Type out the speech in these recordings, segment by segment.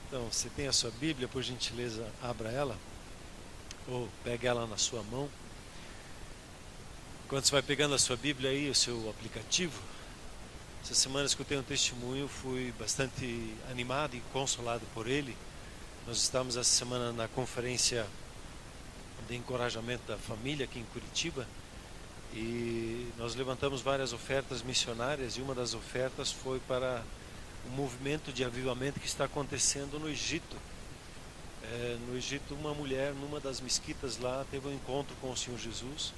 Então, você tem a sua Bíblia, por gentileza, abra ela, ou pegue ela na sua mão. Quando você vai pegando a sua Bíblia aí, o seu aplicativo, essa semana escutei um testemunho, fui bastante animado e consolado por ele. Nós estávamos essa semana na conferência de encorajamento da família aqui em Curitiba, e nós levantamos várias ofertas missionárias, e uma das ofertas foi para um movimento de avivamento que está acontecendo no Egito. No Egito, uma mulher, numa das mesquitas lá, teve um encontro com o Senhor Jesus,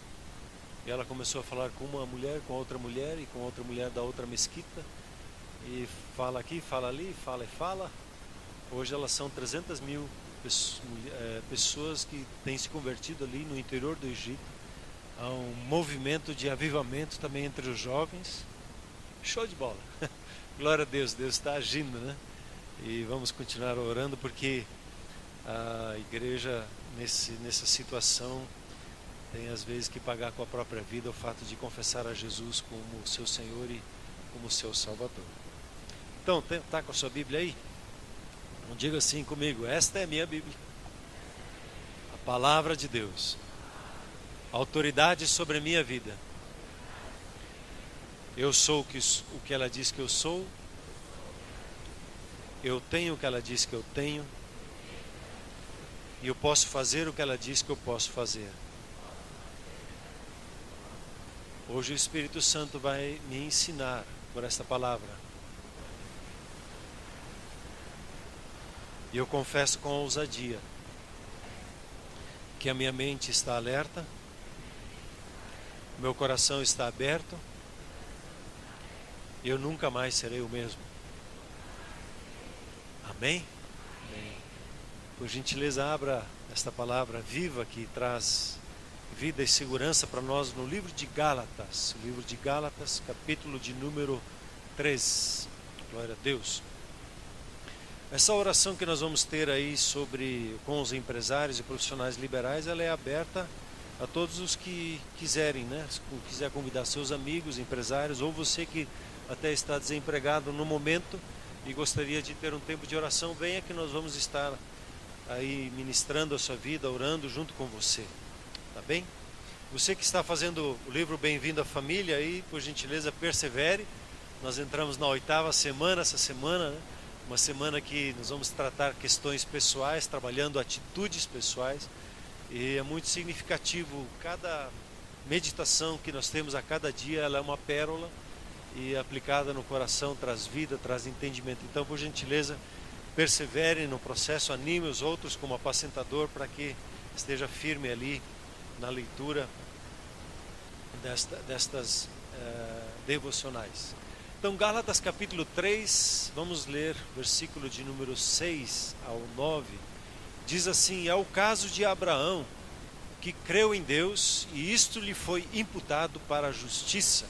e ela começou a falar com uma mulher, com outra mulher, e com outra mulher da outra mesquita, e fala aqui, fala ali, fala e fala. Hoje elas são 300 mil pessoas que têm se convertido ali no interior do Egito. Há um movimento de avivamento também entre os jovens. Show de bola! Glória a Deus, Deus está agindo, né? E vamos continuar orando, porque a igreja nessa situação tem às vezes que pagar com a própria vida o fato de confessar a Jesus como seu Senhor e como seu Salvador. Então, está com a sua Bíblia aí? Não diga assim comigo: esta é a minha Bíblia, a palavra de Deus, autoridade sobre a minha vida. Eu sou o que ela diz que eu sou, eu tenho o que ela diz que eu tenho, e eu posso fazer o que ela diz que eu posso fazer. Hoje o Espírito Santo vai me ensinar por esta palavra. E eu confesso com ousadia que a minha mente está alerta, meu coração está aberto, e eu nunca mais serei o mesmo. Amém? Amém. Por gentileza, abra esta palavra viva que traz vida e segurança para nós no livro de Gálatas. O livro de Gálatas, capítulo de número 3. Glória a Deus. Essa oração que nós vamos ter aí com os empresários e profissionais liberais, ela é aberta a todos os que quiserem, né? Se quiser convidar seus amigos, empresários, ou você que até está desempregado no momento e gostaria de ter um tempo de oração, venha que nós vamos estar aí ministrando a sua vida, orando junto com você, tá bem? Você que está fazendo o livro Bem-vindo à Família, aí, por gentileza, persevere. Nós entramos na 8ª semana essa semana, né? Uma semana que nós vamos tratar questões pessoais, trabalhando atitudes pessoais, e é muito significativo. Cada meditação que nós temos a cada dia, ela é uma pérola, e aplicada no coração traz vida, traz entendimento. Então, por gentileza, persevere no processo, anime os outros como apacentador para que esteja firme ali na leitura destas devocionais. Então, Gálatas capítulo 3, vamos ler versículo de número 6 ao 9. Diz assim: é o caso de Abraão, que creu em Deus, e isto lhe foi imputado para a justiça.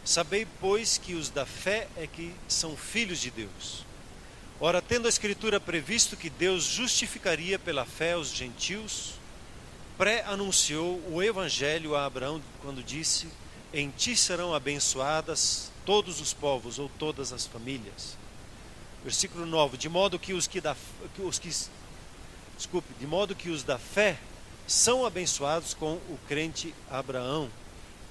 Sabei, pois, que os da fé é que são filhos de Deus. Ora, tendo a Escritura previsto que Deus justificaria pela fé os gentios, pré-anunciou o Evangelho a Abraão quando disse: em ti serão abençoadas todos os povos, ou todas as famílias. Versículo 9: de modo que os da fé são abençoados com o crente Abraão.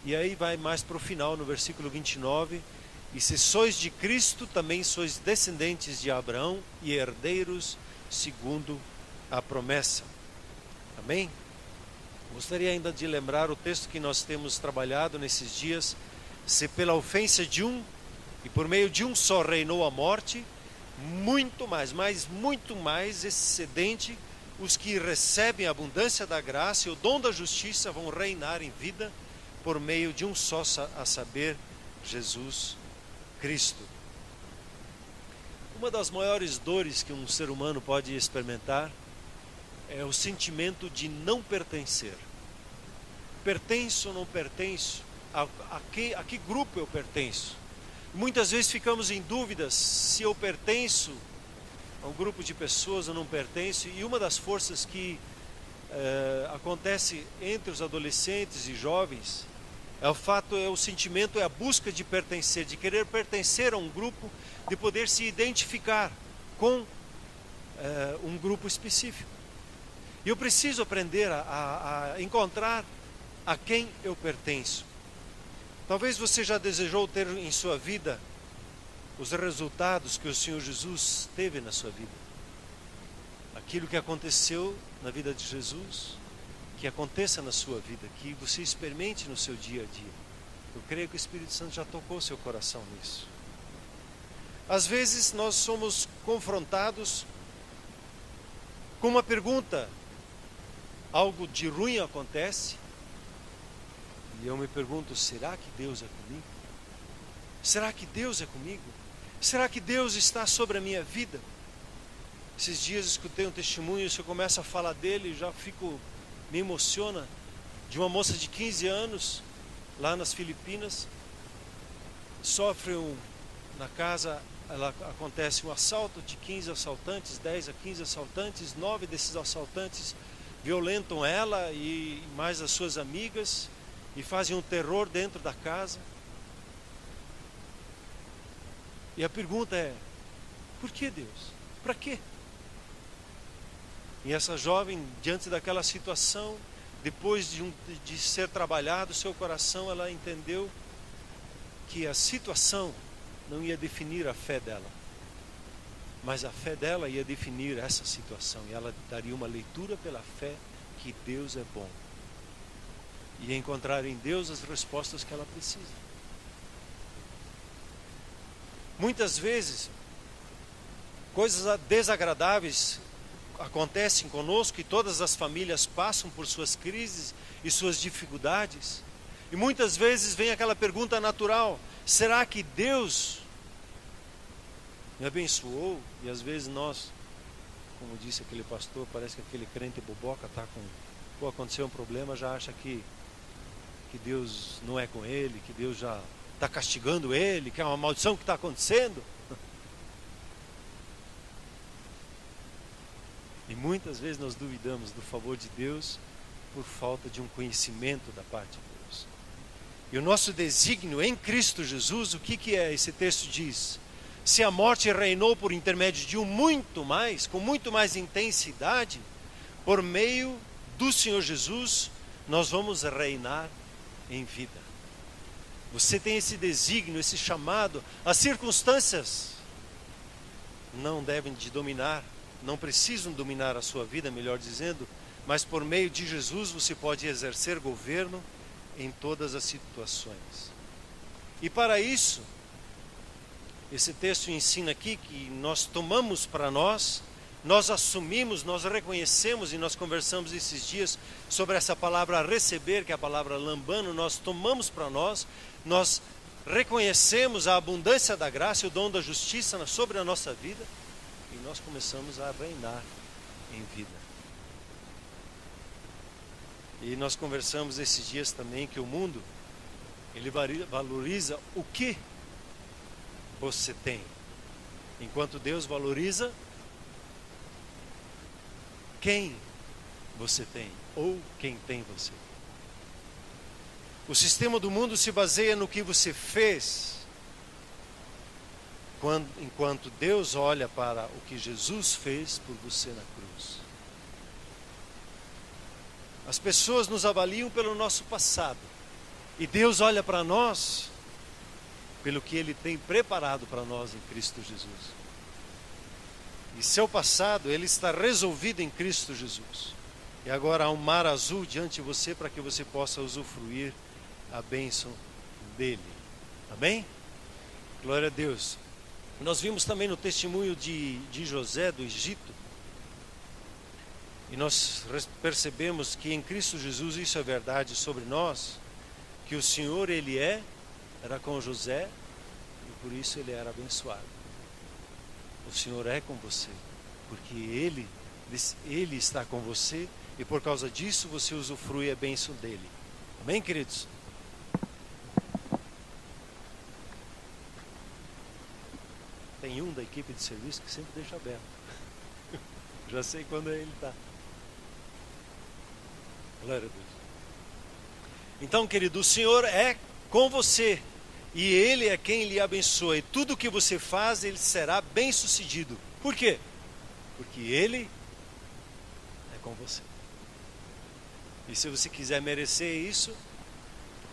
E aí vai mais para o final, no versículo 29, e se sois de Cristo, também sois descendentes de Abraão e herdeiros segundo a promessa. Amém? Gostaria ainda de lembrar o texto que nós temos trabalhado nesses dias: se pela ofensa de um, e por meio de um só reinou a morte, muito mais, mas muito mais excedente, os que recebem a abundância da graça e o dom da justiça vão reinar em vida, por meio de um só, a saber, Jesus Cristo. Uma das maiores dores que um ser humano pode experimentar é o sentimento de não pertencer. Pertenço ou não pertenço? A que grupo eu pertenço? Muitas vezes ficamos em dúvidas se eu pertenço a um grupo de pessoas ou não pertenço, e uma das forças que acontece entre os adolescentes e jovens o sentimento, é a busca de pertencer, de querer pertencer a um grupo, de poder se identificar com um grupo específico. E eu preciso aprender a encontrar a quem eu pertenço. Talvez você já desejou ter em sua vida os resultados que o Senhor Jesus teve na sua vida. Aquilo que aconteceu na vida de Jesus, que aconteça na sua vida, que você experimente no seu dia a dia. Eu creio que o Espírito Santo já tocou seu coração nisso. Às vezes nós somos confrontados com uma pergunta. Algo de ruim acontece e eu me pergunto, será que Deus é comigo? Será que Deus é comigo? Será que Deus está sobre a minha vida? Esses dias escutei um testemunho, se eu começo a falar dele, já me emociona, de uma moça de 15 anos, lá nas Filipinas, sofre na casa, acontece um assalto de 15 assaltantes, 10 a 15 assaltantes, 9 desses assaltantes violentam ela e mais as suas amigas e fazem um terror dentro da casa. E a pergunta é, por que Deus? Para quê? E essa jovem, diante daquela situação, depois de ser trabalhado seu coração, ela entendeu que a situação não ia definir a fé dela, mas a fé dela ia definir essa situação, e ela daria uma leitura pela fé que Deus é bom, e encontrar em Deus as respostas que ela precisa. Muitas vezes, coisas desagradáveis acontecem conosco, e todas as famílias passam por suas crises e suas dificuldades, e muitas vezes vem aquela pergunta natural, será que Deus me abençoou? E às vezes nós, como disse aquele pastor, parece que aquele crente boboca está aconteceu um problema, já acha que Deus não é com ele, que Deus já está castigando ele, que é uma maldição que está acontecendo. E muitas vezes nós duvidamos do favor de Deus por falta de um conhecimento da parte de Deus. E o nosso desígnio em Cristo Jesus, o que é? Esse texto diz, se a morte reinou por intermédio de com muito mais intensidade, por meio do Senhor Jesus, nós vamos reinar em vida. Você tem esse desígnio, esse chamado. As circunstâncias não devem de dominar, não precisam dominar a sua vida, melhor dizendo, mas por meio de Jesus você pode exercer governo em todas as situações. E para isso, esse texto ensina aqui que nós tomamos para nós assumimos, nós reconhecemos, e nós conversamos esses dias sobre essa palavra receber, que é a palavra lambano, nós tomamos para nós reconhecemos a abundância da graça e o dom da justiça sobre a nossa vida, e nós começamos a reinar em vida. E nós conversamos esses dias também que o mundo, ele valoriza o que você tem, enquanto Deus valoriza quem você tem, ou quem tem você. O sistema do mundo se baseia no que você fez, enquanto Deus olha para o que Jesus fez por você na cruz. As pessoas nos avaliam pelo nosso passado, e Deus olha para nós pelo que Ele tem preparado para nós em Cristo Jesus. E seu passado, ele está resolvido em Cristo Jesus. E agora há um mar azul diante de você para que você possa usufruir a bênção dele. Amém? Glória a Deus. Nós vimos também no testemunho de José do Egito, e nós percebemos que em Cristo Jesus isso é verdade sobre nós, que o Senhor era com José, e por isso ele era abençoado. O Senhor é com você, porque Ele está com você, e por causa disso você usufrui a bênção dele. Amém, queridos? Tem um da equipe de serviço que sempre deixa aberto. Já sei quando ele está. Glória a Deus. Então, querido, o Senhor é com você, e Ele é quem lhe abençoa, e tudo que você faz, Ele será bem sucedido. Por quê? porque Ele é com você. E se você quiser merecer isso,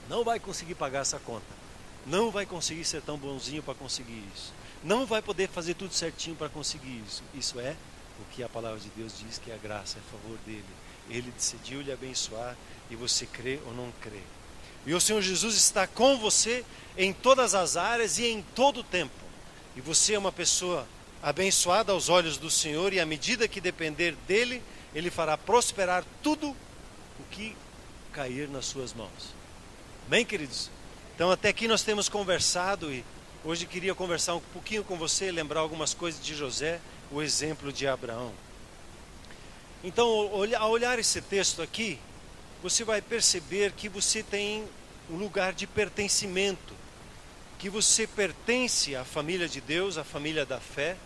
não vai conseguir pagar essa conta. Não vai conseguir ser tão bonzinho para conseguir isso. Não vai poder fazer tudo certinho para conseguir isso. Isso é o que a palavra de Deus diz, que é a graça, é a favor dele. Ele decidiu lhe abençoar e você crê ou não crê. E o Senhor Jesus está com você em todas as áreas e em todo o tempo. E você é uma pessoa abençoada aos olhos do Senhor, e à medida que depender dele, Ele fará prosperar tudo o que cair nas suas mãos. Bem, queridos? Então até aqui nós temos conversado, e hoje queria conversar um pouquinho com você, lembrar algumas coisas de José, o exemplo de Abraão. Então, ao olhar esse texto aqui, você vai perceber que você tem um lugar de pertencimento, que você pertence à família de Deus, à família da fé,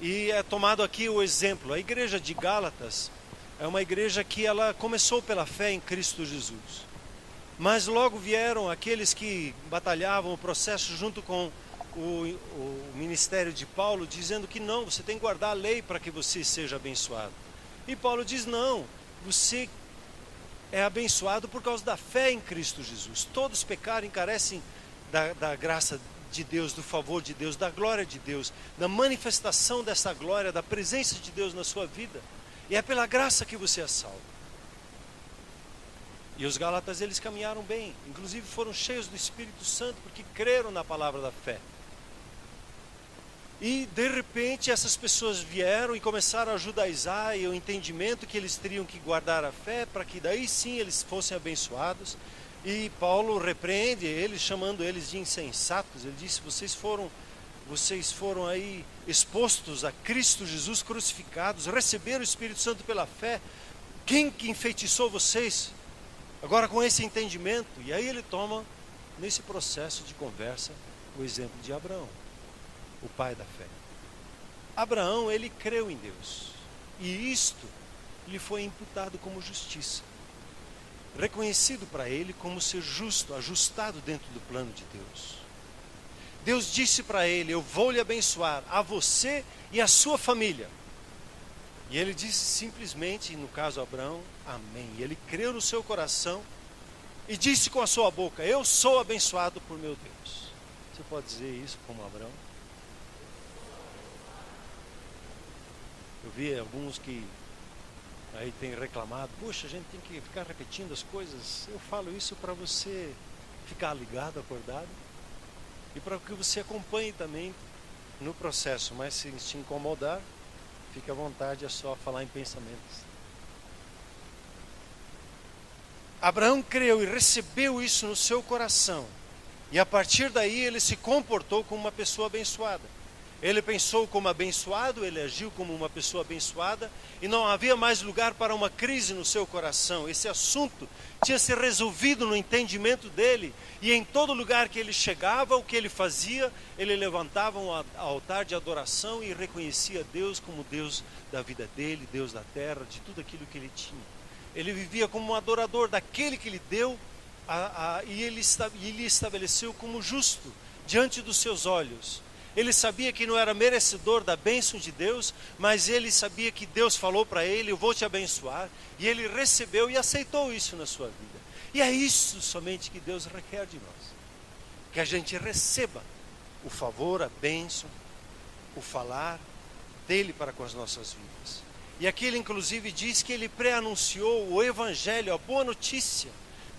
e é tomado aqui o exemplo. A igreja de Gálatas é uma igreja que ela começou pela fé em Cristo Jesus, mas logo vieram aqueles que batalhavam o processo junto com o ministério de Paulo, dizendo que não, você tem que guardar a lei para que você seja abençoado. E Paulo diz, não, você é abençoado por causa da fé em Cristo Jesus. Todos pecaram e carecem da graça de Deus, do favor de Deus, da glória de Deus, da manifestação dessa glória, da presença de Deus na sua vida. E é pela graça que você é salvo. E os Gálatas, eles caminharam bem, inclusive foram cheios do Espírito Santo, porque creram na palavra da fé. E de repente essas pessoas vieram e começaram a judaizar, e o entendimento que eles teriam que guardar a fé, para que daí sim eles fossem abençoados. E Paulo repreende eles, chamando eles de insensatos. Ele disse, vocês foram aí expostos a Cristo Jesus crucificados, receberam o Espírito Santo pela fé. Quem que enfeitiçou vocês? Agora com esse entendimento. E aí ele toma, nesse processo de conversa, o exemplo de Abraão, o pai da fé. Abraão, ele creu em Deus, e isto lhe foi imputado como justiça, reconhecido para ele como ser justo, ajustado dentro do plano de Deus. Deus disse para ele, eu vou lhe abençoar, a você e a sua família. E ele disse simplesmente, no caso Abraão, amém. E ele creu no seu coração e disse com a sua boca, eu sou abençoado por meu Deus. Você pode dizer isso como Abraão? Eu vi alguns que aí têm reclamado, puxa, a gente tem que ficar repetindo as coisas. Eu falo isso para você ficar ligado, acordado, e para que você acompanhe também no processo. Mas se te incomodar, fique à vontade, é só falar em pensamentos. Abraão creu e recebeu isso no seu coração, e a partir daí ele se comportou como uma pessoa abençoada. Ele pensou como abençoado, ele agiu como uma pessoa abençoada, e não havia mais lugar para uma crise no seu coração. Esse assunto tinha se resolvido no entendimento dele, e em todo lugar que ele chegava, o que ele fazia, ele levantava um altar de adoração e reconhecia Deus como Deus da vida dele, Deus da terra, de tudo aquilo que ele tinha. Ele vivia como um adorador daquele que lhe deu, e ele lhe estabeleceu como justo diante dos seus olhos. Ele sabia que não era merecedor da bênção de Deus, mas ele sabia que Deus falou para ele, eu vou te abençoar, e ele recebeu e aceitou isso na sua vida. E é isso somente que Deus requer de nós, que a gente receba o favor, a bênção, o falar dele para com as nossas vidas. E aqui ele inclusive diz que ele pré-anunciou o evangelho, a boa notícia,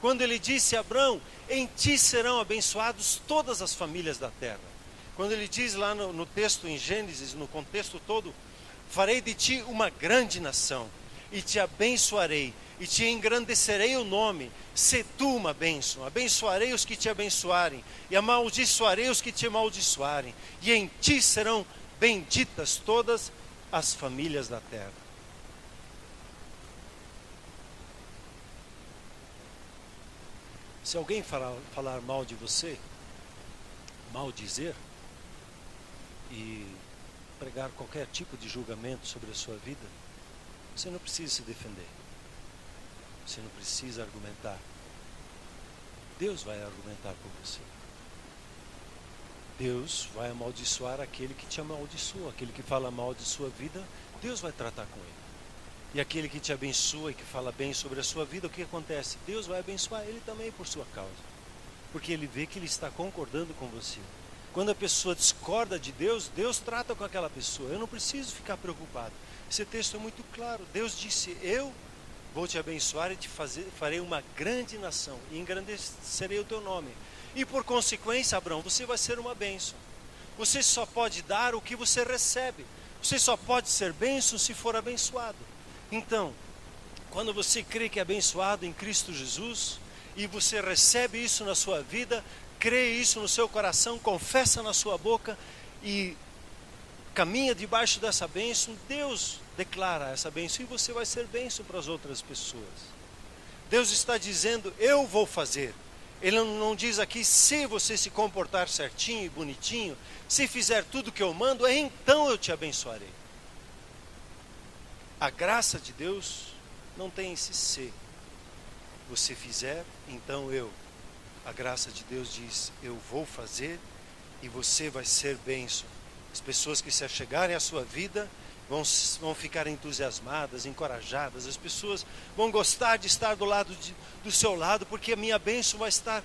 quando ele disse a Abraão, em ti serão abençoados todas as famílias da terra. Quando ele diz lá no texto em Gênesis, no contexto todo, farei de ti uma grande nação, e te abençoarei, e te engrandecerei o nome, se tu uma bênção, abençoarei os que te abençoarem, e amaldiçoarei os que te amaldiçoarem, e em ti serão benditas todas as famílias da terra. Se alguém falar mal de você, maldizer, e pregar qualquer tipo de julgamento sobre a sua vida, você não precisa se defender, você não precisa argumentar. Deus vai argumentar por você. Deus vai amaldiçoar aquele que te amaldiçoa, aquele que fala mal de sua vida. Deus vai tratar com ele. E aquele que te abençoa e que fala bem sobre a sua vida, o que acontece? Deus vai abençoar ele também por sua causa. Porque ele vê que ele está concordando com você. Quando a pessoa discorda de Deus, Deus trata com aquela pessoa. Eu não preciso ficar preocupado. Esse texto é muito claro. Deus disse, eu vou te abençoar e farei uma grande nação. E engrandecerei o teu nome. E por consequência, Abraão, você vai ser uma bênção. Você só pode dar o que você recebe. Você só pode ser bênção se for abençoado. Então, quando você crê que é abençoado em Cristo Jesus, e você recebe isso na sua vida, crê isso no seu coração, confessa na sua boca e caminha debaixo dessa bênção, Deus declara essa bênção e você vai ser bênção para as outras pessoas. Deus está dizendo, eu vou fazer. Ele não diz aqui, se você se comportar certinho e bonitinho, se fizer tudo o que eu mando, então eu te abençoarei. A graça de Deus não tem esse se. Você fizer, então eu. A graça de Deus diz, eu vou fazer e você vai ser bênção. As pessoas que se achegarem à sua vida vão ficar entusiasmadas, encorajadas. As pessoas vão gostar de estar do seu lado, porque a minha bênção vai estar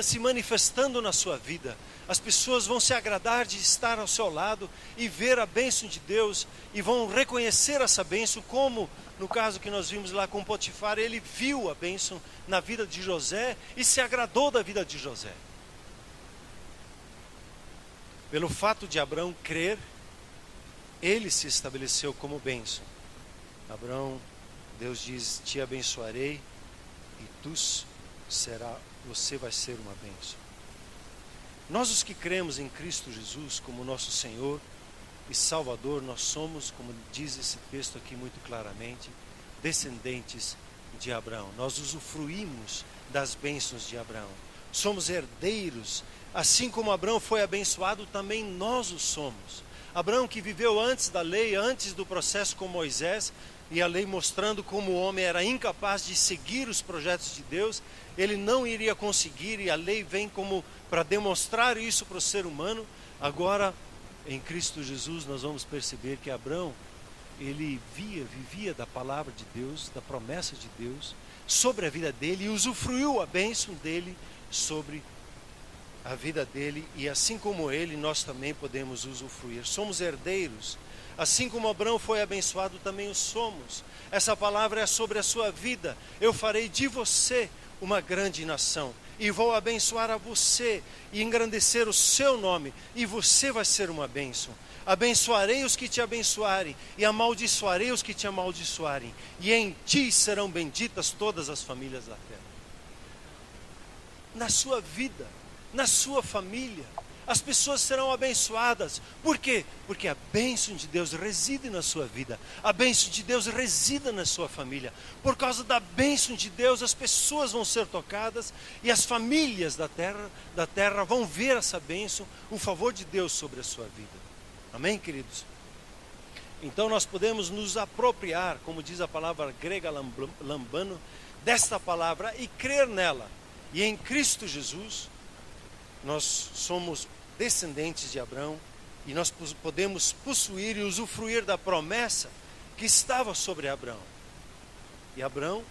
se manifestando na sua vida. As pessoas vão se agradar de estar ao seu lado e ver a bênção de Deus e vão reconhecer essa bênção, como no caso que nós vimos lá com Potifar, ele viu a bênção na vida de José e se agradou da vida de José. Pelo fato de Abraão crer, ele se estabeleceu como bênção. Abraão, Deus diz, te abençoarei e você vai ser uma bênção. Nós os que cremos em Cristo Jesus como nosso Senhor e Salvador, nós somos, como diz esse texto aqui muito claramente, descendentes de Abraão. Nós usufruímos das bênçãos de Abraão. Somos herdeiros, assim como Abraão foi abençoado, também nós o somos. Abraão, que viveu antes da lei, antes do processo com Moisés, e a lei mostrando como o homem era incapaz de seguir os projetos de Deus, ele não iria conseguir, e a lei vem como para demonstrar isso para o ser humano. Agora, em Cristo Jesus, nós vamos perceber que Abraão, ele vivia da palavra de Deus, da promessa de Deus, sobre a vida dele, e usufruiu a bênção dele sobre a vida dele, e assim como ele, nós também podemos usufruir. Somos herdeiros, assim como Abraão foi abençoado, também o somos. Essa palavra é sobre a sua vida. Eu farei de você uma grande nação, e vou abençoar a você, e engrandecer o seu nome, e você vai ser uma bênção. Abençoarei os que te abençoarem, e amaldiçoarei os que te amaldiçoarem, e em ti serão benditas todas as famílias da terra. Na sua vida, na sua família, as pessoas serão abençoadas. Por quê? Porque a bênção de Deus reside na sua vida. A bênção de Deus reside na sua família. Por causa da bênção de Deus, as pessoas vão ser tocadas e as famílias da terra vão ver essa bênção, o favor de Deus sobre a sua vida. Amém, queridos? Então nós podemos nos apropriar, como diz a palavra grega lambano, desta palavra e crer nela. E em Cristo Jesus, nós somos descendentes de Abraão e nós podemos possuir e usufruir da promessa que estava sobre Abraão. E Abraão,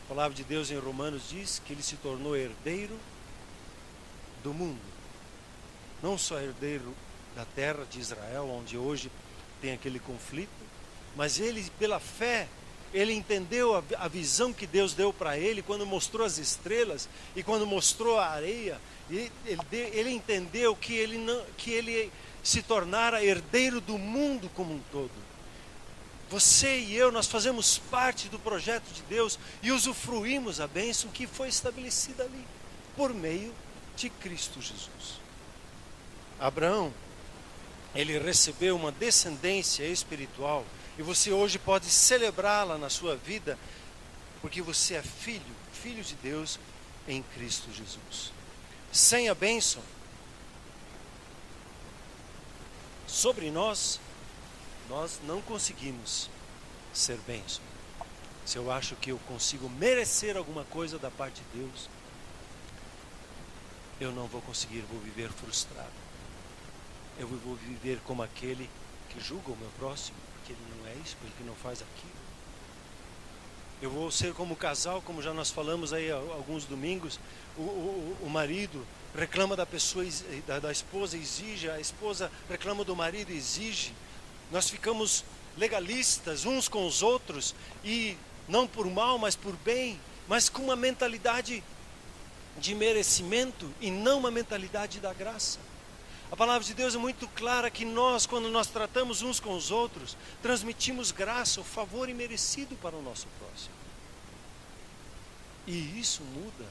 a palavra de Deus em Romanos diz que ele se tornou herdeiro do mundo. Não só herdeiro da terra de Israel, onde hoje tem aquele conflito, mas ele, pela fé, ele entendeu a visão que Deus deu para ele quando mostrou as estrelas e quando mostrou a areia. Ele entendeu que ele se tornara herdeiro do mundo como um todo. Você e eu, nós fazemos parte do projeto de Deus e usufruímos a bênção que foi estabelecida ali, por meio de Cristo Jesus. Abraão, ele recebeu uma descendência espiritual e você hoje pode celebrá-la na sua vida, porque você é filho de Deus em Cristo Jesus. Sem a bênção sobre nós não conseguimos ser bênção. Se eu acho que eu consigo merecer alguma coisa da parte de Deus, eu não vou conseguir, vou viver frustrado. Eu vou viver como aquele que julga o meu próximo, que ele não é isso, que ele não faz aquilo. Eu vou ser como casal, como já nós falamos aí há alguns domingos. O marido reclama da pessoa, da esposa, exige, a esposa reclama do marido, exige. Nós ficamos legalistas uns com os outros, e não por mal, mas por bem, mas com uma mentalidade de merecimento e não uma mentalidade da graça. A palavra de Deus é muito clara que nós, quando nós tratamos uns com os outros, transmitimos graça, o favor imerecido para o nosso próximo. E isso muda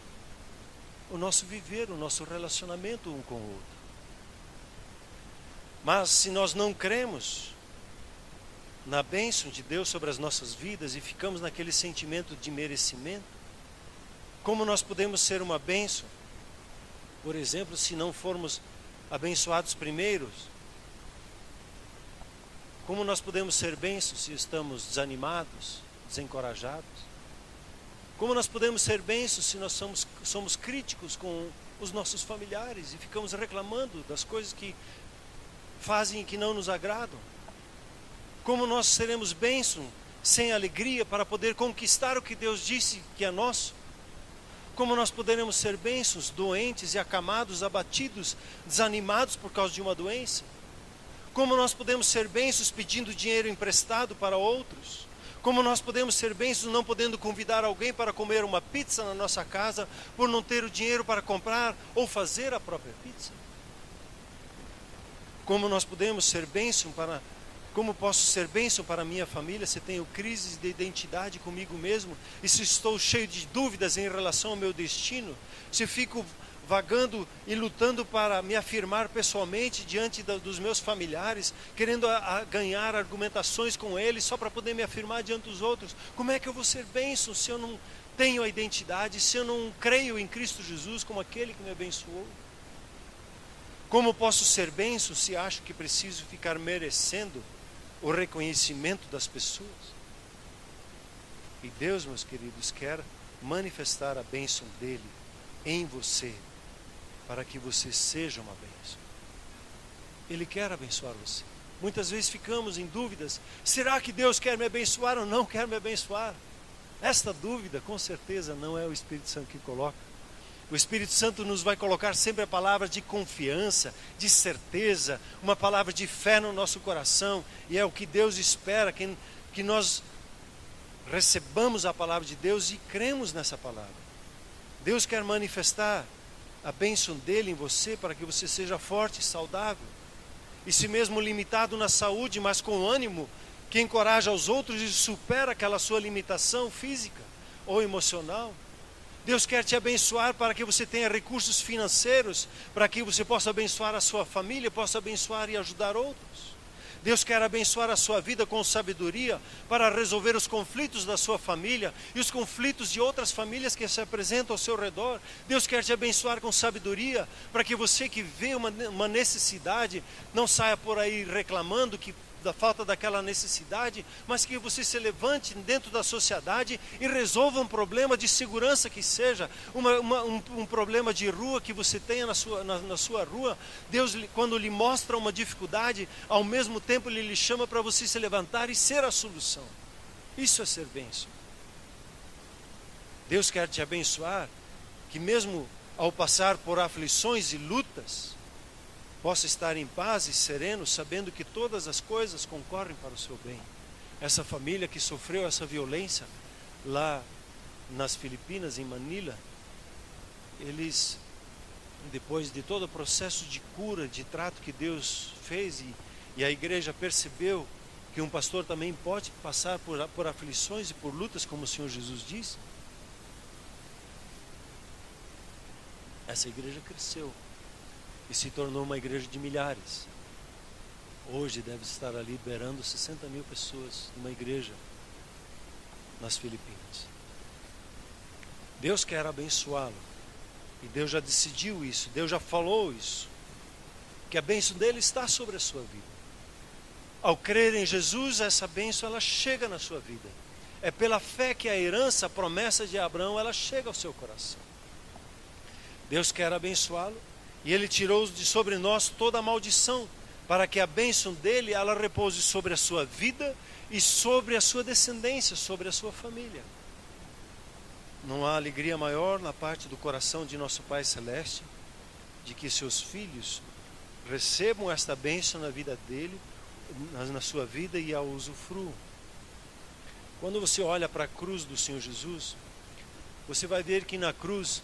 o nosso viver, o nosso relacionamento um com o outro. Mas se nós não cremos na bênção de Deus sobre as nossas vidas e ficamos naquele sentimento de merecimento, como nós podemos ser uma bênção? Por exemplo, se não formos abençoados primeiros, como nós podemos ser bênçãos se estamos desanimados, desencorajados? Como nós podemos ser bênçãos se nós somos críticos com os nossos familiares e ficamos reclamando das coisas que fazem e que não nos agradam? Como nós seremos bênçãos sem alegria para poder conquistar o que Deus disse que é nosso? Como nós poderemos ser bênçãos doentes e acamados, abatidos, desanimados por causa de uma doença? Como nós podemos ser bênçãos pedindo dinheiro emprestado para outros? Como nós podemos ser bênçãos não podendo convidar alguém para comer uma pizza na nossa casa por não ter o dinheiro para comprar ou fazer a própria pizza? Como nós podemos ser bênção para... Como posso ser bênção para a minha família se tenho crises de identidade comigo mesmo? E se estou cheio de dúvidas em relação ao meu destino? Se fico vagando e lutando para me afirmar pessoalmente diante dos meus familiares, querendo ganhar argumentações com eles só para poder me afirmar diante dos outros? Como é que eu vou ser bênção se eu não tenho a identidade, se eu não creio em Cristo Jesus como aquele que me abençoou? Como posso ser bênção se acho que preciso ficar merecendo o reconhecimento das pessoas? E Deus, meus queridos, quer manifestar a bênção dele em você, para que você seja uma bênção. Ele quer abençoar você. Muitas vezes ficamos em dúvidas: será que Deus quer me abençoar ou não quer me abençoar? Esta dúvida, com certeza, não é o Espírito Santo que coloca. O Espírito Santo nos vai colocar sempre a palavra de confiança, de certeza, uma palavra de fé no nosso coração, e é o que Deus espera, que nós recebamos a palavra de Deus e cremos nessa palavra. Deus quer manifestar a bênção dele em você para que você seja forte e saudável, e se mesmo limitado na saúde, mas com ânimo, que encoraja os outros e supera aquela sua limitação física ou emocional. Deus quer te abençoar para que você tenha recursos financeiros, para que você possa abençoar a sua família, possa abençoar e ajudar outros. Deus quer abençoar a sua vida com sabedoria para resolver os conflitos da sua família e os conflitos de outras famílias que se apresentam ao seu redor. Deus quer te abençoar com sabedoria para que você que vê uma necessidade não saia por aí reclamando da falta daquela necessidade, mas que você se levante dentro da sociedade e resolva um problema de segurança que seja, um problema de rua que você tenha na sua rua. Deus, quando lhe mostra uma dificuldade, ao mesmo tempo Ele lhe chama para você se levantar e ser a solução. Isso é ser bênção. Deus quer te abençoar, que mesmo ao passar por aflições e lutas, possa estar em paz e sereno, sabendo que todas as coisas concorrem para o seu bem. Essa família que sofreu essa violência lá nas Filipinas, em Manila, eles, depois de todo o processo de cura, de trato que Deus fez, e a igreja percebeu que um pastor também pode passar por aflições e por lutas, como o Senhor Jesus disse, essa igreja cresceu e se tornou uma igreja de milhares. Hoje deve estar ali liberando 60 mil pessoas numa igreja nas Filipinas. Deus quer abençoá-lo, e Deus já decidiu isso, Deus já falou isso, que a bênção dele está sobre a sua vida. Ao crer em Jesus, essa bênção ela chega na sua vida. É pela fé que a herança, a promessa de Abraão, ela chega ao seu coração. Deus quer abençoá-lo, e Ele tirou de sobre nós toda a maldição para que a bênção dele ela repouse sobre a sua vida e sobre a sua descendência, sobre a sua família. Não há alegria maior na parte do coração de nosso Pai Celeste, de que seus filhos recebam esta bênção na vida dele, na sua vida, e a usufruam. Quando você olha para a cruz do Senhor Jesus, você vai ver que na cruz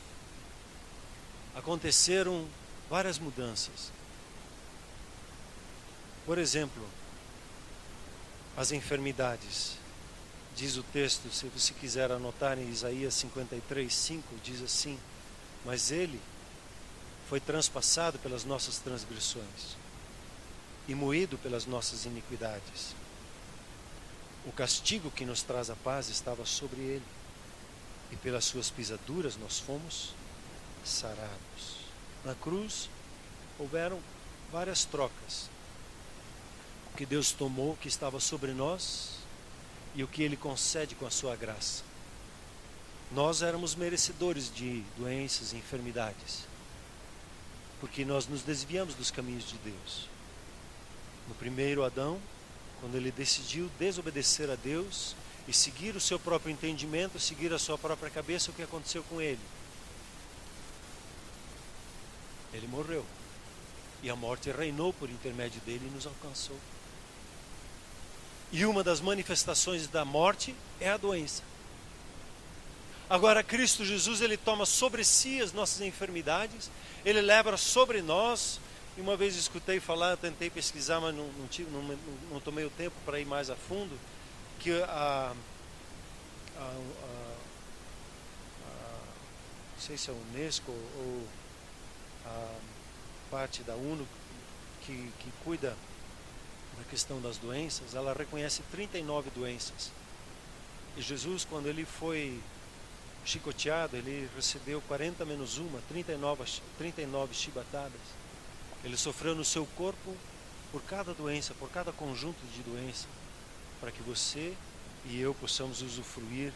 aconteceram várias mudanças. Por exemplo, as enfermidades. Diz o texto, se você quiser anotar, em Isaías 53:5, diz assim: mas ele foi transpassado pelas nossas transgressões e moído pelas nossas iniquidades. O castigo que nos traz a paz estava sobre ele, e pelas suas pisaduras nós fomos sarados. Na cruz houveram várias trocas. O que Deus tomou, que estava sobre nós, e o que Ele concede com a sua graça. Nós éramos merecedores de doenças e enfermidades, porque nós nos desviamos dos caminhos de Deus. No primeiro Adão, quando ele decidiu desobedecer a Deus e seguir o seu próprio entendimento, seguir a sua própria cabeça, o que aconteceu com ele? Ele morreu. E a morte reinou por intermédio dele e nos alcançou. E uma das manifestações da morte é a doença. Agora Cristo Jesus, ele toma sobre si as nossas enfermidades, ele leva sobre nós. E uma vez escutei falar, tentei pesquisar, mas não tomei o tempo para ir mais a fundo, que não sei se é a Unesco ou a parte da ONU que cuida da questão das doenças, ela reconhece 39 doenças. E Jesus, quando ele foi chicoteado, ele recebeu 40 menos uma, 39 chibatadas. Ele sofreu no seu corpo por cada doença, por cada conjunto de doença, para que você e eu possamos usufruir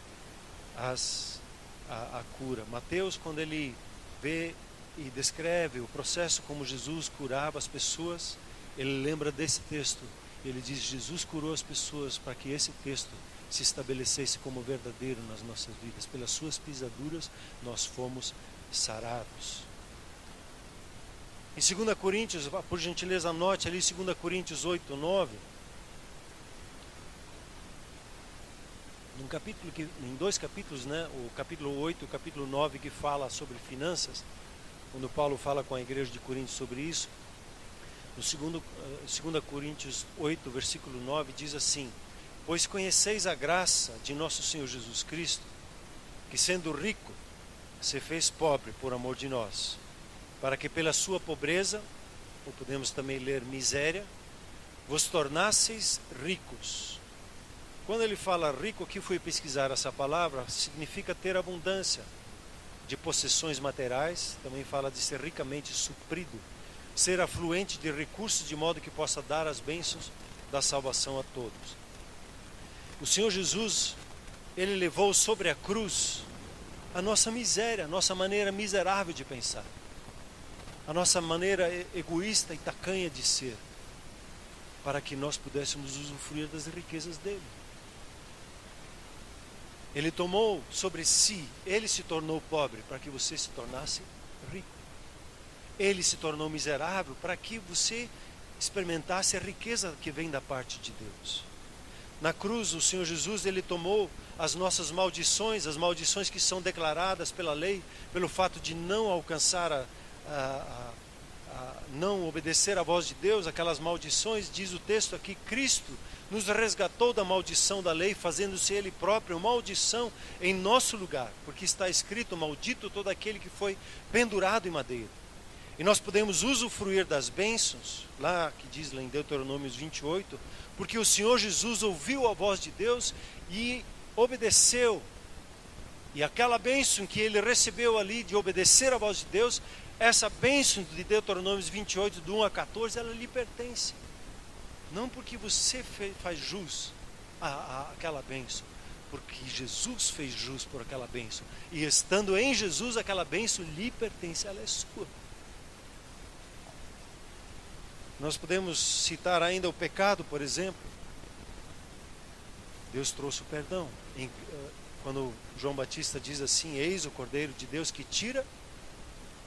a cura. Mateus, quando ele vê e descreve o processo como Jesus curava as pessoas, ele lembra desse texto. Ele diz: Jesus curou as pessoas para que esse texto se estabelecesse como verdadeiro nas nossas vidas. Pelas suas pisaduras nós fomos sarados. Em 2 Coríntios, por gentileza anote ali 2 Coríntios 8:9. Em dois capítulos, né? O capítulo 8 e o capítulo 9, que fala sobre finanças, quando Paulo fala com a igreja de Coríntios sobre isso. No 2 Coríntios 8, versículo 9, diz assim: pois conheceis a graça de nosso Senhor Jesus Cristo, que sendo rico, se fez pobre por amor de nós, para que pela sua pobreza, ou podemos também ler miséria, vos tornasseis ricos. Quando ele fala rico, aqui fui pesquisar essa palavra, significa ter abundância de possessões materiais, também fala de ser ricamente suprido, ser afluente de recursos de modo que possa dar as bênçãos da salvação a todos. O Senhor Jesus, ele levou sobre a cruz a nossa miséria, a nossa maneira miserável de pensar, a nossa maneira egoísta e tacanha de ser, para que nós pudéssemos usufruir das riquezas dele. Ele tomou sobre si, ele se tornou pobre para que você se tornasse rico. Ele se tornou miserável para que você experimentasse a riqueza que vem da parte de Deus. Na cruz, o Senhor Jesus, ele tomou as nossas maldições, as maldições que são declaradas pela lei, pelo fato de não alcançar não obedecer à voz de Deus, aquelas maldições. Diz o texto aqui: Cristo nos resgatou da maldição da lei, fazendo-se Ele próprio maldição em nosso lugar, porque está escrito: maldito todo aquele que foi pendurado em madeira. E nós podemos usufruir das bênçãos, lá que diz lá em Deuteronômio 28, porque o Senhor Jesus ouviu a voz de Deus e obedeceu. E aquela bênção que ele recebeu ali de obedecer à voz de Deus, essa bênção de Deuteronômio 28, do 1 a 14, ela lhe pertence. Não porque você faz jus àquela bênção, porque Jesus fez jus por aquela bênção. E estando em Jesus, aquela bênção lhe pertence, ela é sua. Nós podemos citar ainda o pecado, por exemplo. Deus trouxe o perdão. Quando João Batista diz assim: eis o Cordeiro de Deus que tira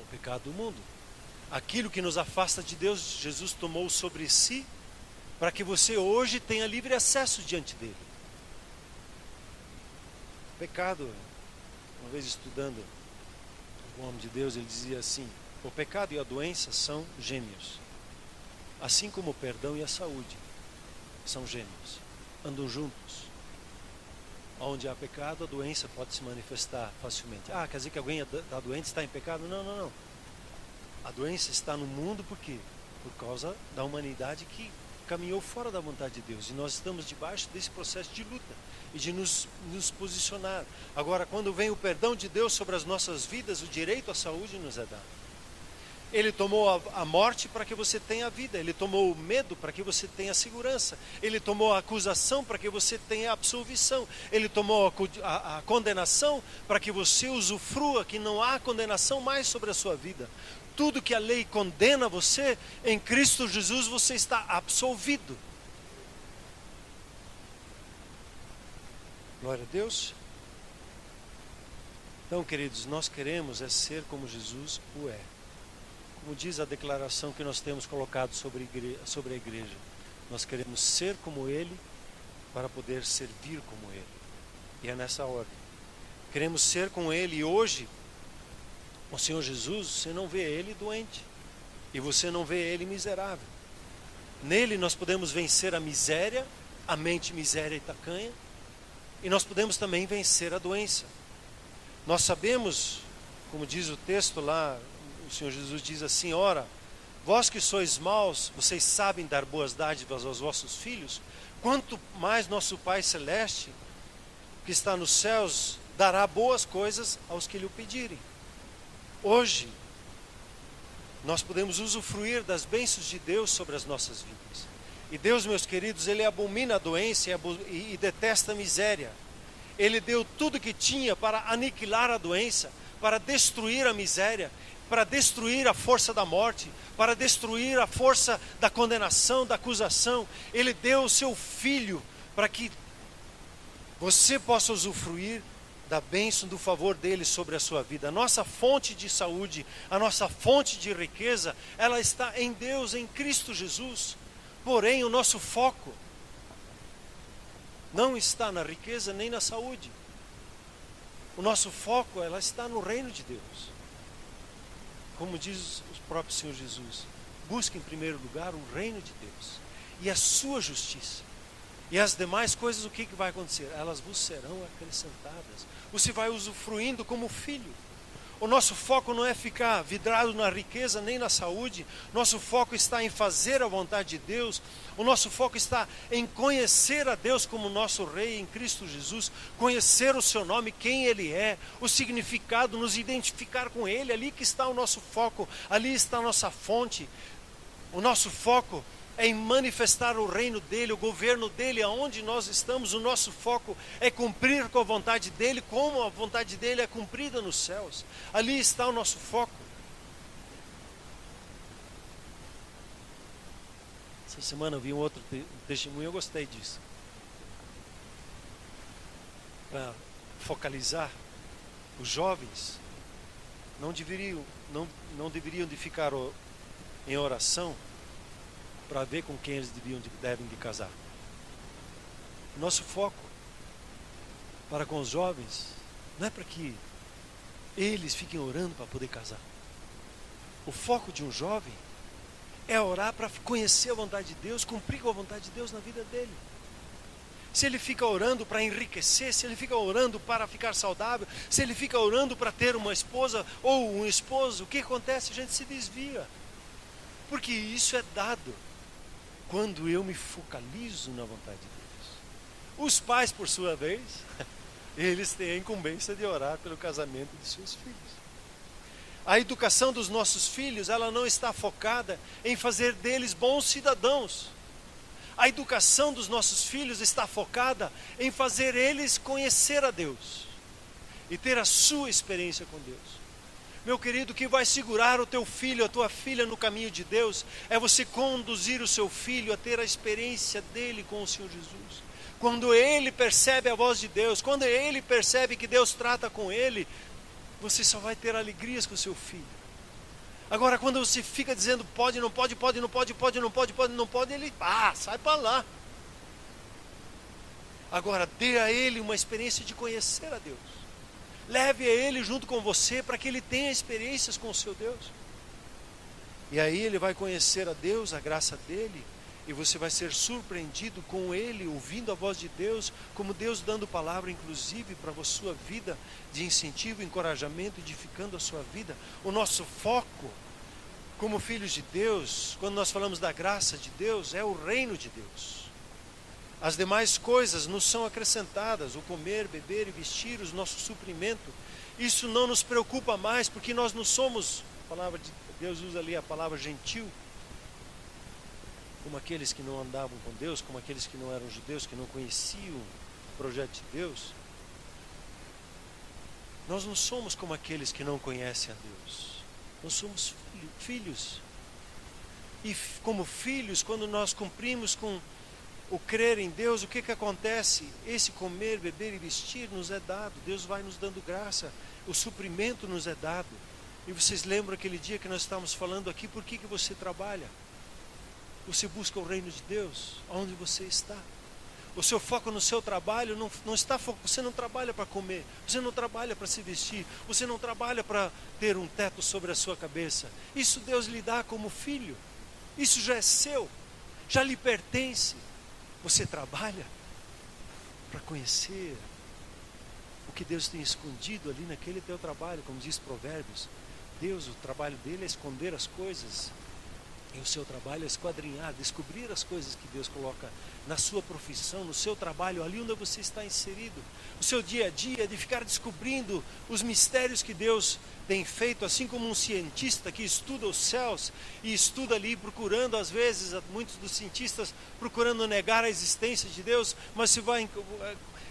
o pecado do mundo. Aquilo que nos afasta de Deus, Jesus tomou sobre si, para que você hoje tenha livre acesso diante dele. O pecado, uma vez estudando o homem de Deus, ele dizia assim: o pecado e a doença são gêmeos, assim como o perdão e a saúde são gêmeos, andam juntos. Onde há pecado, a doença pode se manifestar facilmente. Quer dizer que alguém da doente está em pecado? Não. A doença está no mundo por quê? Por causa da humanidade que caminhou fora da vontade de Deus. E nós estamos debaixo desse processo de luta e de nos posicionar. Agora, quando vem o perdão de Deus sobre as nossas vidas, o direito à saúde nos é dado. Ele tomou a morte para que você tenha a vida. Ele tomou o medo para que você tenha segurança. Ele tomou a acusação para que você tenha a absolvição. Ele tomou a condenação para que você usufrua, que não há condenação mais sobre a sua vida. Tudo que a lei condena você, em Cristo Jesus você está absolvido. Glória a Deus. Então, queridos, nós queremos ser como Jesus o é. Como diz a declaração que nós temos colocado sobre a igreja, nós queremos ser como Ele para poder servir como Ele. E é nessa ordem. Queremos ser como Ele, e hoje, o Senhor Jesus, você não vê Ele doente, e você não vê Ele miserável. Nele nós podemos vencer a miséria, a mente miséria e tacanha, e nós podemos também vencer a doença. Nós sabemos, como diz o texto lá, o Senhor Jesus diz assim: ora, vós que sois maus, vocês sabem dar boas dádivas aos vossos filhos, quanto mais nosso Pai Celeste, que está nos céus, dará boas coisas aos que lhe pedirem. Hoje, nós podemos usufruir das bênçãos de Deus sobre as nossas vidas. E Deus, meus queridos, Ele abomina a doença e detesta a miséria. Ele deu tudo que tinha para aniquilar a doença, para destruir a miséria, para destruir a força da morte, para destruir a força da condenação, da acusação. Ele deu o seu Filho para que você possa usufruir da bênção, do favor dele sobre a sua vida. A nossa fonte de saúde, a nossa fonte de riqueza, ela está em Deus, em Cristo Jesus. Porém, o nosso foco não está na riqueza nem na saúde. O nosso foco, ela está no reino de Deus. Como diz o próprio Senhor Jesus: busque em primeiro lugar o reino de Deus e a sua justiça. E as demais coisas, o que vai acontecer? Elas vos serão acrescentadas. Você vai usufruindo como filho. O nosso foco não é ficar vidrado na riqueza nem na saúde. Nosso foco está em fazer a vontade de Deus. O nosso foco está em conhecer a Deus como nosso Rei em Cristo Jesus. Conhecer o seu nome, quem Ele é, o significado, nos identificar com Ele. Ali que está o nosso foco, ali está a nossa fonte. O nosso foco é em manifestar o reino dEle, o governo dEle, aonde nós estamos. O nosso foco é cumprir com a vontade dEle, como a vontade dEle é cumprida nos céus. Ali está o nosso foco. Essa semana eu vi um outro testemunho, eu gostei disso. Para focalizar, os jovens não deveriam de ficar em oração para ver com quem eles devem de casar. Nosso foco para com os jovens não é para que eles fiquem orando para poder casar. O foco de um jovem é orar para conhecer a vontade de Deus, cumprir com a vontade de Deus na vida dele. Se ele fica orando para enriquecer, se ele fica orando para ficar saudável, se ele fica orando para ter uma esposa ou um esposo, o que acontece? A gente se desvia. Porque isso é dado quando eu me focalizo na vontade de Deus. Os pais, por sua vez, eles têm a incumbência de orar pelo casamento de seus filhos. A educação dos nossos filhos, ela não está focada em fazer deles bons cidadãos. A educação dos nossos filhos está focada em fazer eles conhecer a Deus e ter a sua experiência com Deus. Meu querido, o que vai segurar o teu filho, a tua filha no caminho de Deus, é você conduzir o seu filho a ter a experiência dele com o Senhor Jesus. Quando ele percebe a voz de Deus, quando ele percebe que Deus trata com ele, você só vai ter alegrias com o seu filho. Agora, quando você fica dizendo pode, não pode, pode, não pode, pode, não pode, pode, não pode, ele sai para lá. Agora, dê a ele uma experiência de conhecer a Deus. Leve a ele junto com você para que ele tenha experiências com o seu Deus. E aí ele vai conhecer a Deus, a graça dele, e você vai ser surpreendido com ele, ouvindo a voz de Deus, como Deus dando palavra, inclusive, para a sua vida, de incentivo, encorajamento, edificando a sua vida. O nosso foco, como filhos de Deus, quando nós falamos da graça de Deus, é o reino de Deus. As demais coisas nos são acrescentadas, o comer, beber e vestir, o nosso suprimento. Isso não nos preocupa mais, porque nós não somos, a palavra de Deus usa ali a palavra gentil, como aqueles que não andavam com Deus, como aqueles que não eram judeus, que não conheciam o projeto de Deus. Nós não somos como aqueles que não conhecem a Deus. Nós somos filhos. E como filhos, quando nós cumprimos com o crer em Deus, o que acontece? Esse comer, beber e vestir nos é dado. Deus vai nos dando graça. O suprimento nos é dado. E vocês lembram aquele dia que nós estávamos falando aqui, por que você trabalha? Você busca o reino de Deus, onde você está. O seu foco no seu trabalho não está você não trabalha para comer, você não trabalha para se vestir, você não trabalha para ter um teto sobre a sua cabeça. Isso Deus lhe dá como filho. Isso já é seu, já lhe pertence. Você trabalha para conhecer o que Deus tem escondido ali naquele teu trabalho, como diz Provérbios. Deus, o trabalho dele é esconder as coisas, e o seu trabalho é esquadrinhar, descobrir as coisas que Deus coloca na sua profissão, no seu trabalho, ali onde você está inserido. O seu dia a dia é de ficar descobrindo os mistérios que Deus tem feito, assim como um cientista que estuda os céus e estuda ali procurando, às vezes, muitos dos cientistas procurando negar a existência de Deus, mas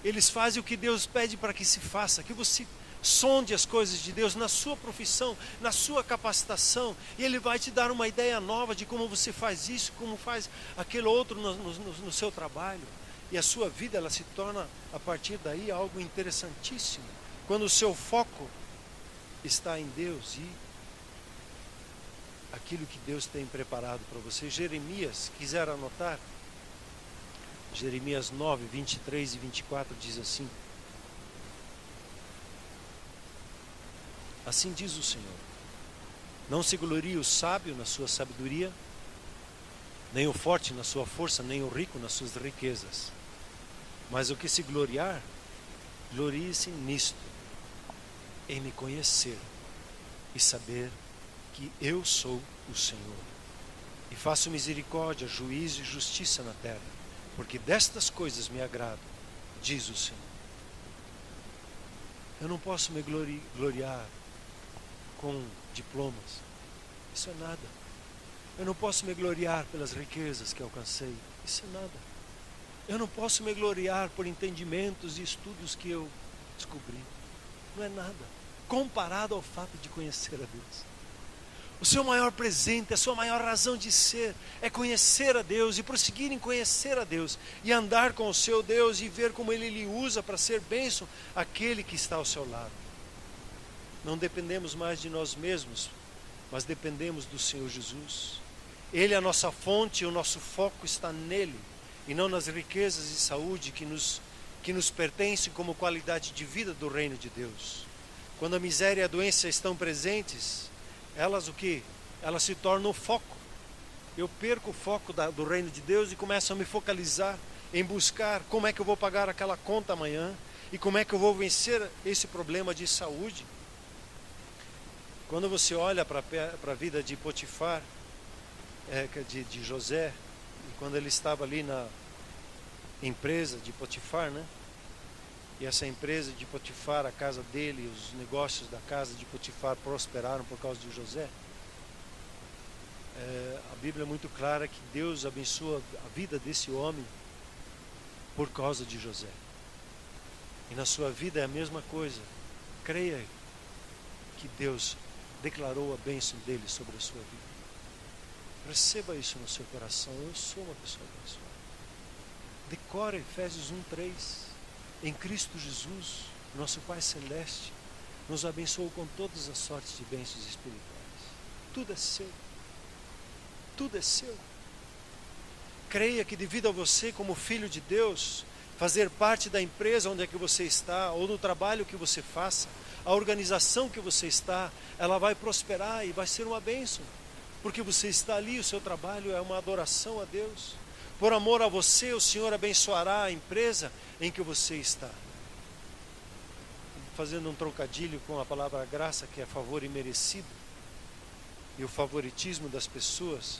eles fazem o que Deus pede para que se faça, que você sonde as coisas de Deus na sua profissão, na sua capacitação, e Ele vai te dar uma ideia nova de como você faz isso, como faz aquele outro no seu trabalho. E a sua vida, ela se torna, a partir daí, algo interessantíssimo. Quando o seu foco está em Deus e aquilo que Deus tem preparado para você. Jeremias, quiser anotar, Jeremias 9, 23 e 24 diz assim: assim diz o Senhor: não se glorie o sábio na sua sabedoria, nem o forte na sua força, nem o rico nas suas riquezas. Mas o que se gloriar, glorie-se nisto, em me conhecer e saber que eu sou o Senhor. E faço misericórdia, juízo e justiça na terra, porque destas coisas me agrado, diz o Senhor. Eu não posso me gloriar com diplomas, isso é nada. Eu não posso me gloriar pelas riquezas que alcancei, isso é nada. Eu não posso me gloriar por entendimentos e estudos que eu descobri, não é nada, comparado ao fato de conhecer a Deus. O seu maior presente, a sua maior razão de ser é conhecer a Deus e prosseguir em conhecer a Deus e andar com o seu Deus e ver como Ele lhe usa para ser bênção àquele que está ao seu lado. Não dependemos mais de nós mesmos, mas dependemos do Senhor Jesus. Ele é a nossa fonte, o nosso foco está nele e não nas riquezas e saúde que nos pertencem como qualidade de vida do reino de Deus. Quando a miséria e a doença estão presentes, elas Elas se tornam o foco. Eu perco o foco do reino de Deus e começo a me focalizar em buscar como é que eu vou pagar aquela conta amanhã e como é que eu vou vencer esse problema de saúde. Quando você olha para a vida de Potifar, de José, quando ele estava ali na empresa de Potifar, né? E essa empresa de Potifar, a casa dele, os negócios da casa de Potifar prosperaram por causa de José. A Bíblia é muito clara que Deus abençoa a vida desse homem por causa de José. E na sua vida é a mesma coisa. Creia que Deus declarou a bênção dele sobre a sua vida. Receba isso no seu coração. Eu sou uma pessoa abençoada. Decore Efésios 1:3. Em Cristo Jesus, nosso Pai Celeste nos abençoou com todas as sortes de bênçãos espirituais. Tudo é seu. Tudo é seu. Creia que devido a você, como filho de Deus, fazer parte da empresa onde é que você está, ou do trabalho que você faça, a organização que você está, ela vai prosperar e vai ser uma bênção. Porque você está ali, o seu trabalho é uma adoração a Deus. Por amor a você, o Senhor abençoará a empresa em que você está. Fazendo um trocadilho com a palavra graça, que é favor imerecido, e o favoritismo das pessoas,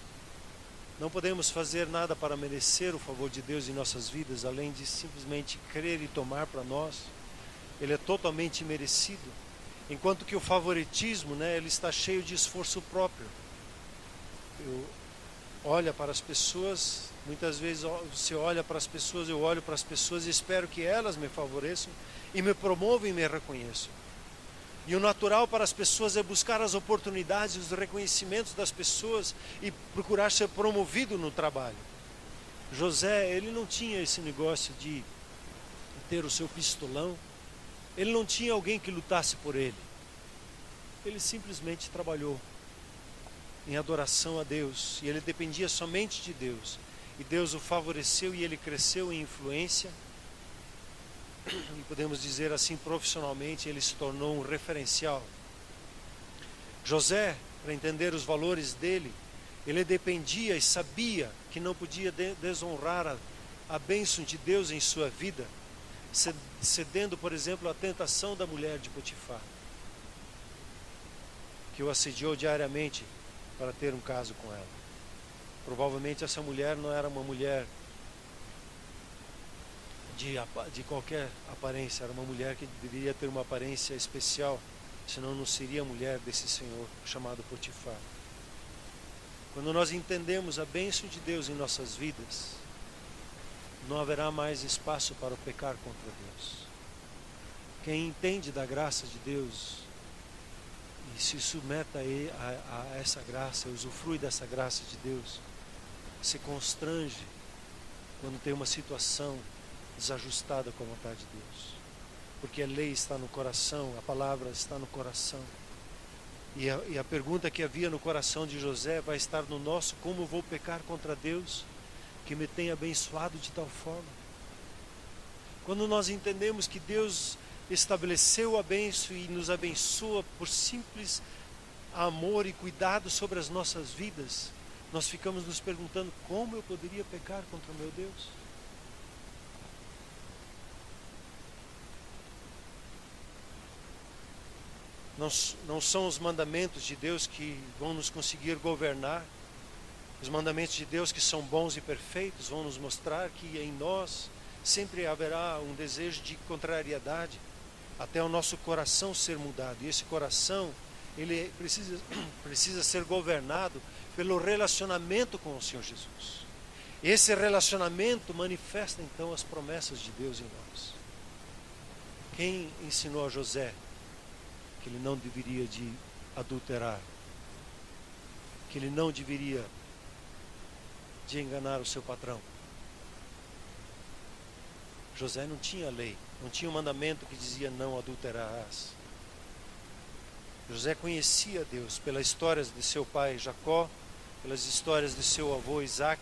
não podemos fazer nada para merecer o favor de Deus em nossas vidas, além de simplesmente crer e tomar para nós. Ele é totalmente merecido. Enquanto que o favoritismo, ele está cheio de esforço próprio. Eu olho para as pessoas, muitas vezes você olha para as pessoas, eu olho para as pessoas e espero que elas me favoreçam e me promovam e me reconheçam. E o natural para as pessoas é buscar as oportunidades, os reconhecimentos das pessoas e procurar ser promovido no trabalho. José, ele não tinha esse negócio de ter o seu pistolão, ele não tinha alguém que lutasse por ele. Ele simplesmente trabalhou em adoração a Deus, e ele dependia somente de Deus. E Deus o favoreceu e ele cresceu em influência. E podemos dizer assim, profissionalmente, ele se tornou um referencial. José, para entender os valores dele, ele dependia e sabia que não podia desonrar a bênção de Deus em sua vida, cedendo, por exemplo, à tentação da mulher de Potifar, que o assediou diariamente para ter um caso com ela. Provavelmente essa mulher não era uma mulher de qualquer aparência, era uma mulher que deveria ter uma aparência especial, senão não seria a mulher desse senhor chamado Potifar. Quando nós entendemos a bênção de Deus em nossas vidas, não haverá mais espaço para o pecar contra Deus. Quem entende da graça de Deus e se submeta a essa graça, usufrui dessa graça de Deus, se constrange quando tem uma situação desajustada com a vontade de Deus, porque a lei está no coração, a palavra está no coração, e a pergunta que havia no coração de José vai estar no nosso: como vou pecar contra Deus que me tem abençoado de tal forma? Quando nós entendemos que Deus estabeleceu a bênção e nos abençoa por simples amor e cuidado sobre as nossas vidas, nós ficamos nos perguntando: como eu poderia pecar contra o meu Deus? Não são os mandamentos de Deus que vão nos conseguir governar. Os mandamentos de Deus, que são bons e perfeitos, vão nos mostrar que em nós sempre haverá um desejo de contrariedade, até o nosso coração ser mudado. E esse coração, ele precisa ser governado pelo relacionamento com o Senhor Jesus. Esse relacionamento manifesta então as promessas de Deus em nós. Quem ensinou a José que ele não deveria de adulterar, que ele não deveria de enganar o seu patrão? José não tinha lei, não tinha um mandamento que dizia não adulterarás. José conhecia Deus pelas histórias de seu pai Jacó, pelas histórias de seu avô Isaac,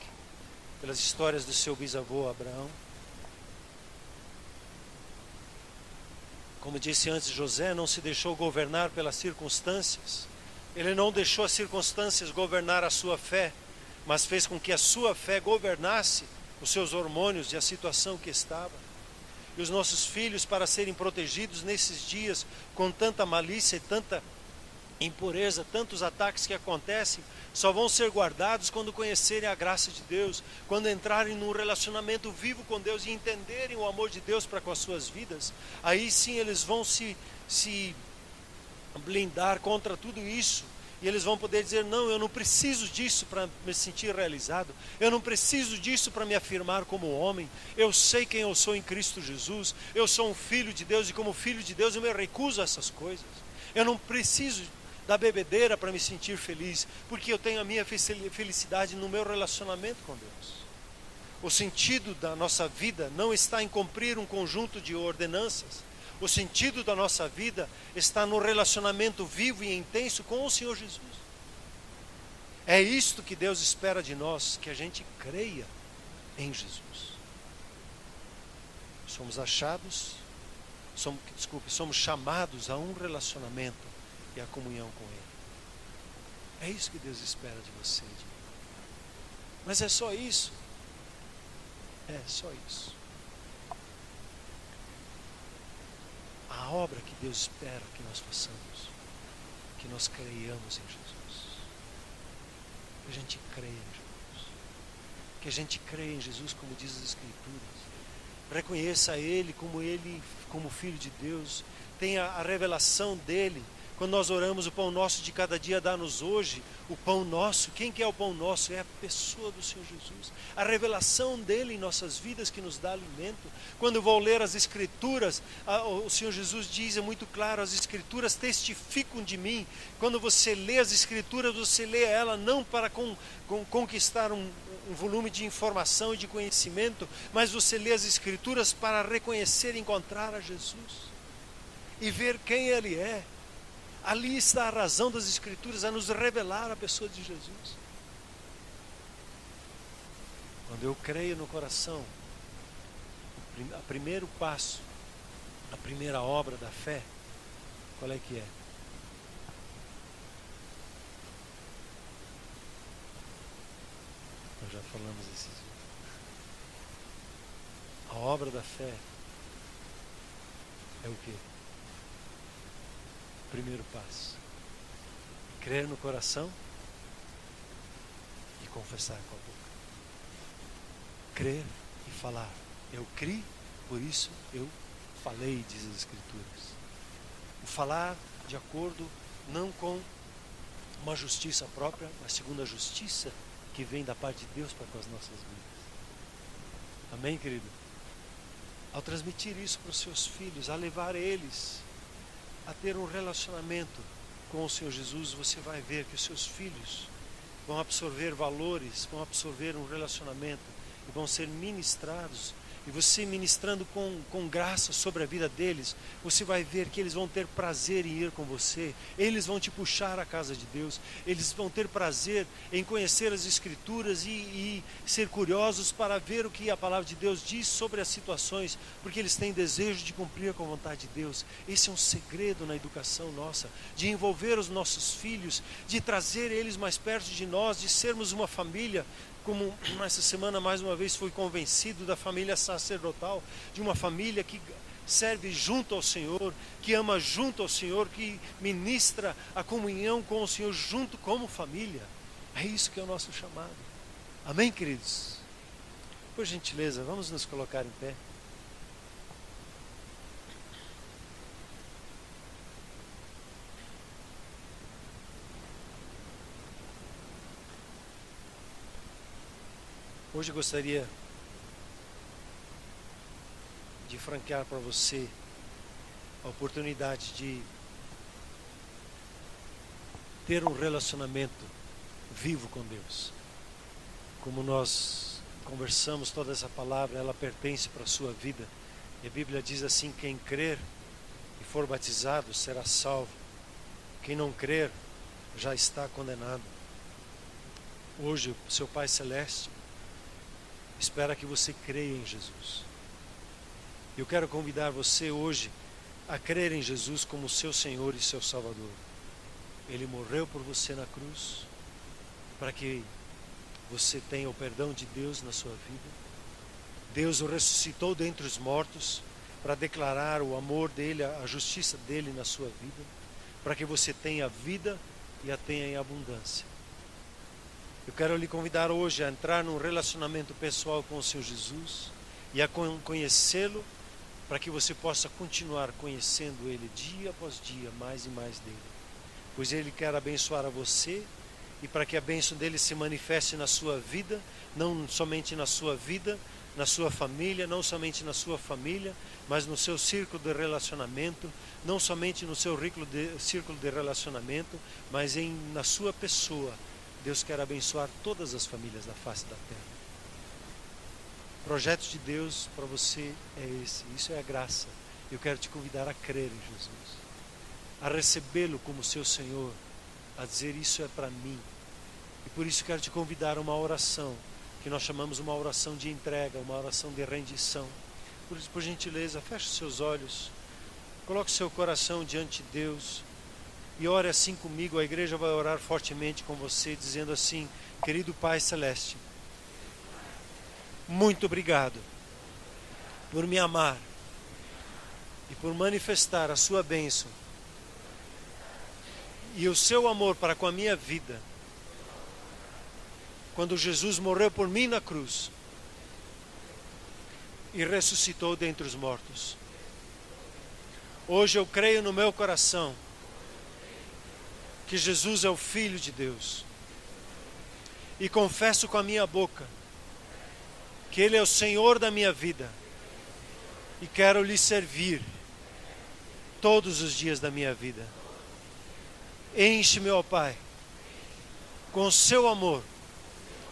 pelas histórias de seu bisavô Abraão. Como disse antes, José não se deixou governar pelas circunstâncias. Ele não deixou as circunstâncias governar a sua fé, mas fez com que a sua fé governasse os seus hormônios e a situação que estava. E os nossos filhos, para serem protegidos nesses dias com tanta malícia e tanta impureza, tantos ataques que acontecem, só vão ser guardados quando conhecerem a graça de Deus, quando entrarem num relacionamento vivo com Deus e entenderem o amor de Deus para com as suas vidas. Aí sim eles vão se blindar contra tudo isso. E eles vão poder dizer: não, eu não preciso disso para me sentir realizado. Eu não preciso disso para me afirmar como homem. Eu sei quem eu sou em Cristo Jesus. Eu sou um filho de Deus e como filho de Deus eu me recuso a essas coisas. Eu não preciso da bebedeira para me sentir feliz, porque eu tenho a minha felicidade no meu relacionamento com Deus. O sentido da nossa vida não está em cumprir um conjunto de ordenanças. O sentido da nossa vida está no relacionamento vivo e intenso com o Senhor Jesus. É isto que Deus espera de nós, que a gente creia em Jesus. Somos somos chamados a um relacionamento e a comunhão com Ele. É isso que Deus espera de você e de mim. Mas é só isso? É só isso. A obra que Deus espera que nós façamos, que nós creiamos em Jesus. Que a gente creia em Jesus. Que a gente creia em Jesus como diz as Escrituras. Reconheça Ele, como Filho de Deus. Tenha a revelação dEle. Quando nós oramos, o pão nosso de cada dia dá-nos hoje, o pão nosso. Quem que é o pão nosso? É a pessoa do Senhor Jesus. A revelação dEle em nossas vidas que nos dá alimento. Quando eu vou ler as Escrituras, o Senhor Jesus diz, é muito claro, as Escrituras testificam de mim. Quando você lê as Escrituras, você lê ela não para conquistar um volume de informação e de conhecimento, mas você lê as Escrituras para reconhecer e encontrar a Jesus. E ver quem Ele é. Ali está a razão das Escrituras, a nos revelar a pessoa de Jesus. Quando eu creio no coração, o primeiro passo, a primeira obra da fé, qual é que é? Nós já falamos esses dias. A obra da fé é o quê? Primeiro passo, crer no coração e confessar com a boca. Crer e falar. Eu criei, por isso eu falei, diz as Escrituras. O falar de acordo não com uma justiça própria, mas segundo a justiça que vem da parte de Deus para com as nossas vidas. Amém, querido? Ao transmitir isso para os seus filhos, a levar eles a ter um relacionamento com o Senhor Jesus, você vai ver que os seus filhos vão absorver valores, vão absorver um relacionamento e vão ser ministrados. E você ministrando com graça sobre a vida deles, você vai ver que eles vão ter prazer em ir com você. Eles vão te puxar à casa de Deus. Eles vão ter prazer em conhecer as Escrituras e ser curiosos para ver o que a palavra de Deus diz sobre as situações, porque eles têm desejo de cumprir com a vontade de Deus. Esse é um segredo na educação nossa, de envolver os nossos filhos, de trazer eles mais perto de nós, de sermos uma família. Como essa semana mais uma vez fui convencido da família sacerdotal, de uma família que serve junto ao Senhor, que ama junto ao Senhor, que ministra a comunhão com o Senhor junto como família. É isso que é o nosso chamado. Amém, queridos? Por gentileza, vamos nos colocar em pé. Hoje eu gostaria de franquear para você a oportunidade de ter um relacionamento vivo com Deus. Como nós conversamos, toda essa palavra, ela pertence para a sua vida. E a Bíblia diz assim, quem crer e for batizado será salvo. Quem não crer já está condenado. Hoje o seu Pai Celeste espera que você creia em Jesus. Eu quero convidar você hoje a crer em Jesus como seu Senhor e seu Salvador. Ele morreu por você na cruz, para que você tenha o perdão de Deus na sua vida. Deus o ressuscitou dentre os mortos, para declarar o amor dele, a justiça dele na sua vida, para que você tenha vida e a tenha em abundância. Eu quero lhe convidar hoje a entrar num relacionamento pessoal com o Senhor Jesus e a conhecê-lo, para que você possa continuar conhecendo Ele dia após dia, mais e mais dele. Pois Ele quer abençoar a você, e para que a bênção dele se manifeste na sua vida, não somente na sua vida, na sua família, não somente na sua família, mas no seu círculo de relacionamento, não somente no seu círculo de relacionamento, mas na sua pessoa. Deus quer abençoar todas as famílias da face da terra. O projeto de Deus para você é esse, isso é a graça. Eu quero te convidar a crer em Jesus, a recebê-lo como seu Senhor, a dizer: isso é para mim. E por isso quero te convidar a uma oração, que nós chamamos uma oração de entrega, uma oração de rendição. Por isso, por gentileza, feche os seus olhos, coloque o seu coração diante de Deus e ore assim comigo. A igreja vai orar fortemente com você, dizendo assim: querido Pai Celeste, muito obrigado por me amar e por manifestar a sua bênção e o seu amor para com a minha vida, quando Jesus morreu por mim na cruz e ressuscitou dentre os mortos. Hoje eu creio no meu coração que Jesus é o Filho de Deus e confesso com a minha boca que Ele é o Senhor da minha vida e quero lhe servir todos os dias da minha vida. Enche-me, ó Pai, com o seu amor,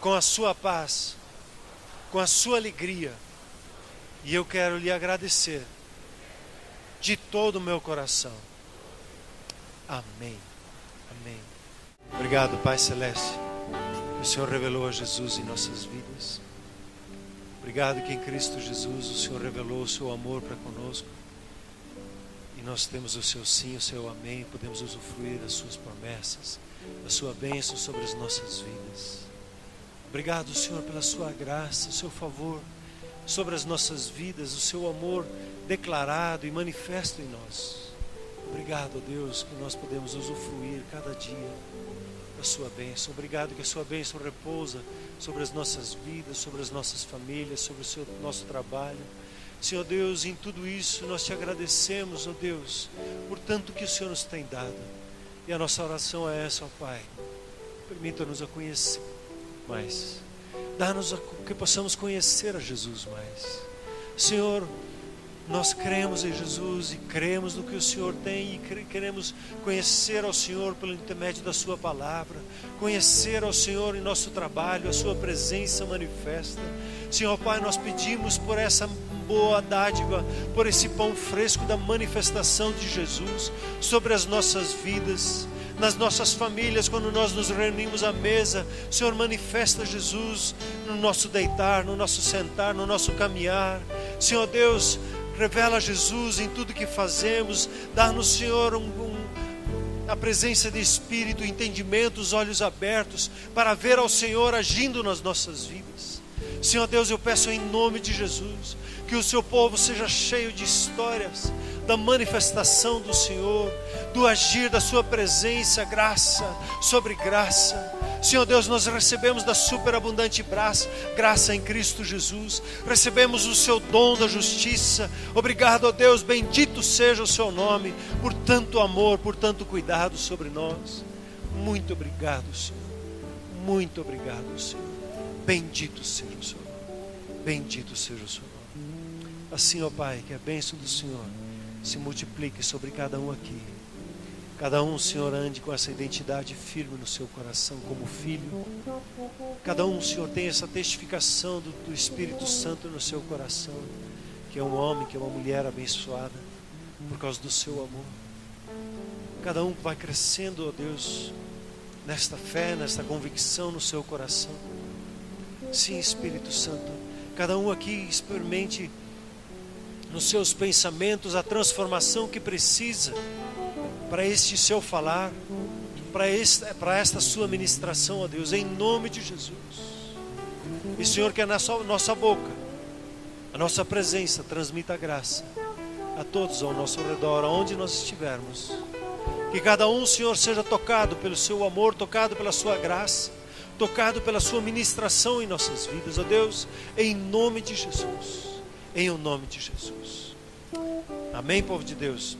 com a sua paz, com a sua alegria, e eu quero lhe agradecer de todo o meu coração. Amém. Amém. Obrigado, Pai Celeste, que o Senhor revelou a Jesus em nossas vidas. Obrigado que em Cristo Jesus o Senhor revelou o seu amor para conosco. E nós temos o seu sim, o seu amém, podemos usufruir das suas promessas, da sua bênção sobre as nossas vidas. Obrigado, Senhor, pela sua graça, o seu favor sobre as nossas vidas, o seu amor declarado e manifesto em nós. Obrigado, Deus, que nós podemos usufruir cada dia da sua bênção. Obrigado que a sua bênção repousa sobre as nossas vidas, sobre as nossas famílias, sobre o nosso trabalho. Senhor Deus, em tudo isso nós te agradecemos, ó Deus, por tanto que o Senhor nos tem dado. E a nossa oração é essa, ó Pai: permita-nos a conhecer mais. Dá-nos que possamos conhecer a Jesus mais. Senhor, nós cremos em Jesus e cremos no que o Senhor tem e queremos conhecer ao Senhor pelo intermédio da sua palavra, conhecer ao Senhor em nosso trabalho, a sua presença manifesta. Senhor Pai, nós pedimos por essa boa dádiva, por esse pão fresco da manifestação de Jesus sobre as nossas vidas, nas nossas famílias, quando nós nos reunimos à mesa. Senhor, manifesta Jesus no nosso deitar, no nosso sentar, no nosso caminhar. Senhor Deus, revela Jesus em tudo que fazemos. Dá-nos, Senhor, a presença de Espírito, entendimento, os olhos abertos para ver ao Senhor agindo nas nossas vidas. Senhor Deus, eu peço em nome de Jesus que o seu povo seja cheio de histórias da manifestação do Senhor, do agir da sua presença, graça sobre graça. Senhor Deus, nós recebemos da superabundante graça em Cristo Jesus, recebemos o seu dom da justiça. Obrigado, ó Deus, bendito seja o seu nome, por tanto amor, por tanto cuidado sobre nós. Muito obrigado, Senhor, muito obrigado, Senhor. Bendito seja o seu nome, bendito seja o seu nome. Assim, ó Pai, que a bênção do Senhor se multiplique sobre cada um aqui. Cada um, Senhor, ande com essa identidade firme no seu coração como filho. Cada um, Senhor, tenha essa testificação do Espírito Santo no seu coração, que é um homem, que é uma mulher abençoada por causa do seu amor. Cada um vai crescendo, ó Deus, nesta fé, nesta convicção no seu coração. Sim, Espírito Santo, cada um aqui experimente nos seus pensamentos a transformação que precisa para este seu falar, para esta sua ministração, ó Deus, em nome de Jesus. E Senhor, que a nossa boca, a nossa presença transmita graça a todos ao nosso redor, aonde nós estivermos. Que cada um, Senhor, seja tocado pelo seu amor, tocado pela sua graça, tocado pela sua ministração em nossas vidas, ó Deus, em nome de Jesus, em o nome de Jesus. Amém, povo de Deus?